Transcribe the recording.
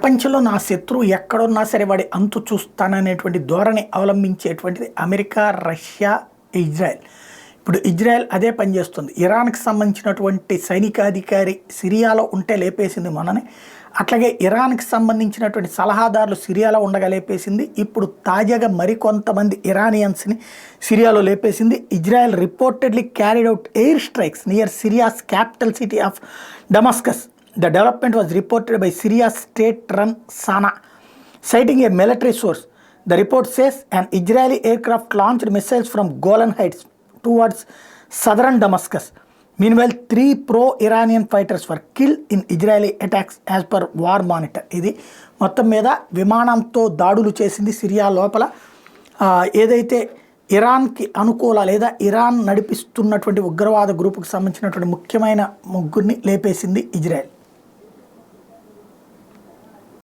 ప్రపంచంలో నా శత్రువు ఎక్కడున్నా సరే వాడి అంతు చూస్తాననేటువంటి ధోరణి అవలంబించేటువంటిది అమెరికా, రష్యా, ఇజ్రాయెల్. ఇప్పుడు ఇజ్రాయెల్ అదే పనిచేస్తుంది. ఇరాన్కి సంబంధించినటువంటి సైనికాధికారి సిరియాలో ఉంటే లేపేసింది మొన్ననే. అట్లాగే ఇరాన్కి సంబంధించినటువంటి సలహాదారులు సిరియాలో ఉండగా లేపేసింది. ఇప్పుడు తాజాగా మరికొంతమంది ఇరానియన్స్ని సిరియాలో లేపేసింది. Israel reportedly carried out air strikes near Syria's capital city of Damascus. The development was reported by Syria's state-run Sana, citing a military source. The report says an Israeli aircraft launched missiles from Golan Heights towards southern Damascus. Meanwhile, 3 pro-Iranian fighters were killed in Israeli attacks as per War Monitor. ఇది మొత్తం మీద విమానంతో దాడులు చేసింది Syria లోపల. ఏదైతే ఇరాన్కి అనుకూల లేదా Iran నడిపిస్తున్నటువంటి ఉగ్రవాద గ్రూపుకు సంబంధించినటువంటి ముఖ్యమైన ముగ్గురిని లేపేసింది ఇజ్రాయెల్.